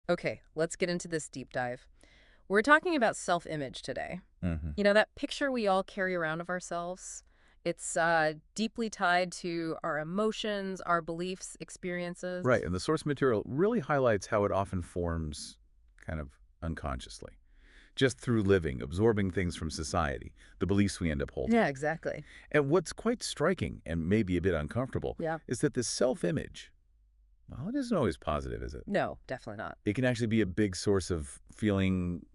Okay, let's get into this deep dive. We're talking about self-image today. Hmm. You know, that picture we all carry around of ourselves? It's deeply tied to our emotions, our beliefs, Right, experiences. and the source material really highlights how it often forms kind of unconsciously, just through living, absorbing things from society, the beliefs we end up holding. Yeah, exactly. And what's quite striking, and maybe a bit uncomfortable, Yeah. is that this self-image, well, it isn't always positive, is it? No, definitely not. It can actually be a big source of feeling,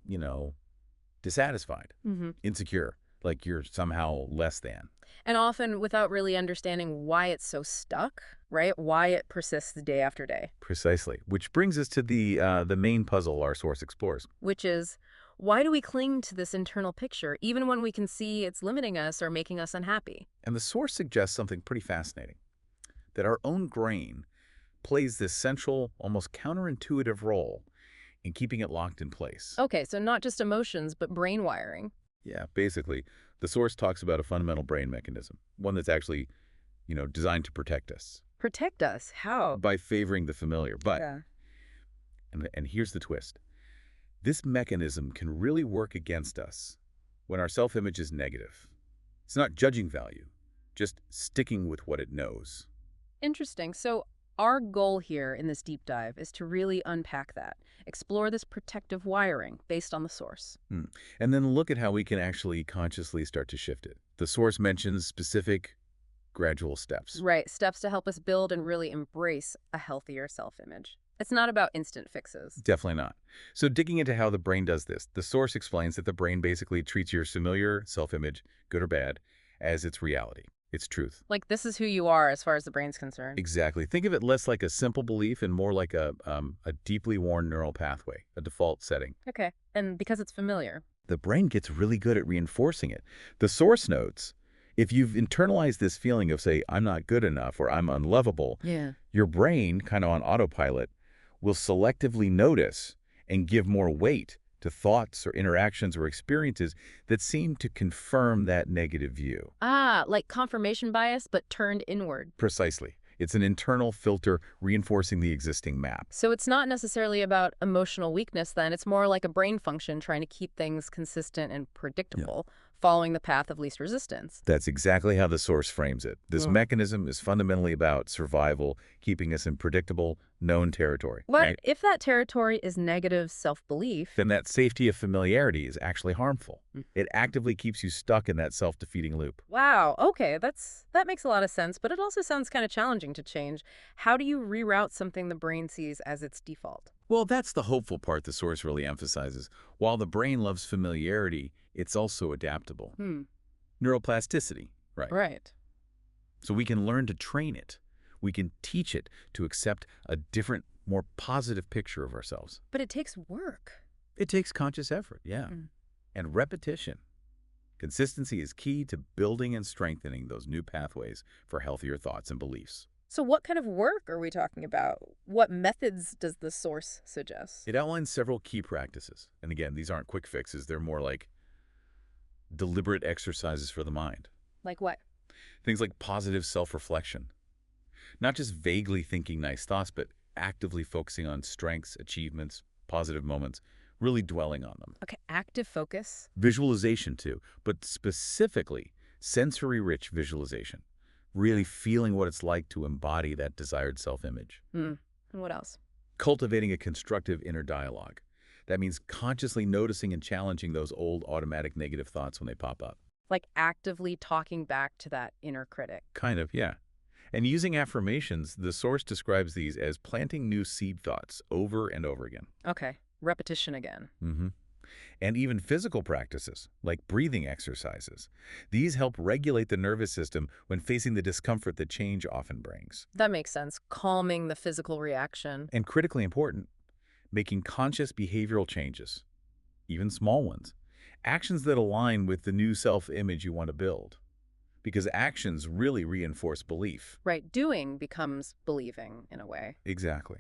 dissatisfied, Hmm. insecure, like you're somehow less than. And often without really understanding why it's so stuck, right? Why it persists day after day, Precisely. Which brings us to the main puzzle our source explores. which is why do we cling to this internal picture even when we can see it's limiting us or making us unhappy? And the source suggests something pretty fascinating, that our own brain plays this central, almost counterintuitive role in keeping it locked in place. Okay, so not just emotions, but brain wiring. Yeah, basically, the source talks about a fundamental brain mechanism, one that's actually, designed to protect us Protect us. How? by favoring the familiar. But, Yeah. and here's the twist, this mechanism can really work against us when our self-image is negative. It's not judging value, just sticking with what it knows. Interesting. So, our goal here in this deep dive is to really unpack that, explore this protective wiring based on the source. Hmm. And then look at how we can actually consciously start to shift it. The source mentions specific, gradual steps. Right, steps to help us build and really embrace a healthier self image. It's not about instant fixes. Definitely not. So digging into how the brain does this, the source explains that the brain basically treats your familiar self-image, good or bad, as its reality, its truth. Like, this is who you are as far as the brain's concerned. Exactly. Think of it less like a simple belief and more like a deeply worn neural pathway, a default setting. Okay, and because it's familiar. The brain gets really good at reinforcing it. The source notes, if you've internalized this feeling of, say, I'm not good enough or I'm unlovable, Yeah. your brain, kind of on autopilot, will selectively notice and give more weight to thoughts or interactions or experiences that seem to confirm that negative view. Ah, like confirmation bias, but turned inward. Precisely. It's an internal filter reinforcing the existing map. So it's not necessarily about emotional weakness then, it's more like a brain function trying to keep things consistent and Yeah. predictable, following the path of least resistance. That's exactly how the source frames it. This Mm. mechanism is fundamentally about survival, keeping us in predictable, known territory, But right? if that territory is negative self-belief, Then that safety of familiarity is actually harmful. Mm. It actively keeps you stuck in that self-defeating loop. wow, okay, that makes a lot of sense, but it also sounds kind of challenging to change. How do you reroute something the brain sees as its default? Well, that's the hopeful part the source really emphasizes. While the brain loves familiarity, it's also adaptable. Hmm, Neuroplasticity, right? right. So we can learn to train it. We can teach it to accept a different, more positive picture of ourselves. But it takes work. It takes conscious effort, yeah, Mm. and repetition. Consistency is key to building and strengthening those new pathways for healthier thoughts and beliefs. So what kind of work are we talking about? What methods does the source suggest? It outlines several key practices. And again, these aren't quick fixes. They're more like deliberate exercises for the mind. Like what? Things like positive self-reflection. Not just vaguely thinking nice thoughts, but actively focusing on strengths, achievements, positive moments, really dwelling on them. Okay, active focus. Visualization too, but specifically sensory-rich visualization. Really feeling what it's like to embody that desired self-image. Hmm. And what else? Cultivating a constructive inner dialogue. That means consciously noticing and challenging those old automatic negative thoughts when they pop up. Like actively talking back to that inner critic. Kind of, yeah. And using affirmations, the source describes these as planting new seed thoughts over and over again. Okay, repetition again. Hmm. And even physical practices, like breathing exercises. These help regulate the nervous system when facing the discomfort that change often brings. That makes sense. Calming the physical reaction. And critically important, making conscious behavioral changes, even small ones. Actions that align with the new self-image you want to build. Because actions really reinforce belief. Right, doing becomes believing in a way. Exactly.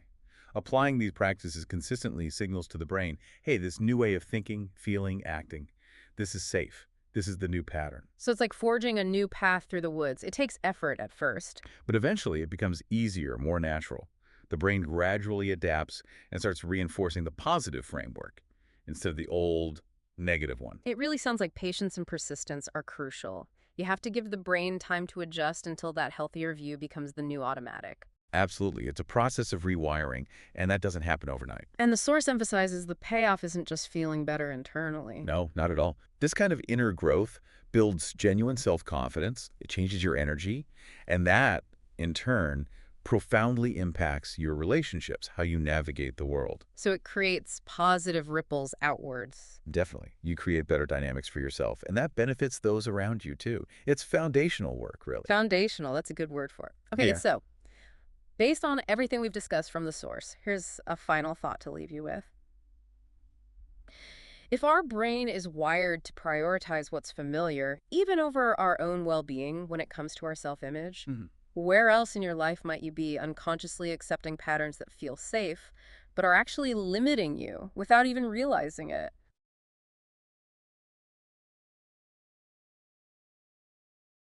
Applying these practices consistently signals to the brain, hey, this new way of thinking, feeling, acting, this is safe. This is the new pattern. So it's like forging a new path through the woods. It takes effort at first. But eventually it becomes easier, more natural. The brain gradually adapts and starts reinforcing the positive framework instead of the old negative one. It really sounds like patience and persistence are crucial. You have to give the brain time to adjust until that healthier view becomes the new automatic. Absolutely. It's a process of rewiring, and that doesn't happen overnight. And the source emphasizes the payoff isn't just feeling better internally. No, not at all. This kind of inner growth builds genuine self-confidence. It changes your energy, and that, in turn, profoundly impacts your relationships, how you navigate the world. So it creates positive ripples outwards. Definitely. You create better dynamics for yourself, and that benefits those around you, too. It's foundational work, really. Foundational, that's a good word for it. Okay, Yeah. so based on everything we've discussed from the source, here's a final thought to leave you with. If our brain is wired to prioritize what's familiar, even over our own well-being when it comes to our self-image, Mhm. where else in your life might you be unconsciously accepting patterns that feel safe, but are actually limiting you without even realizing it?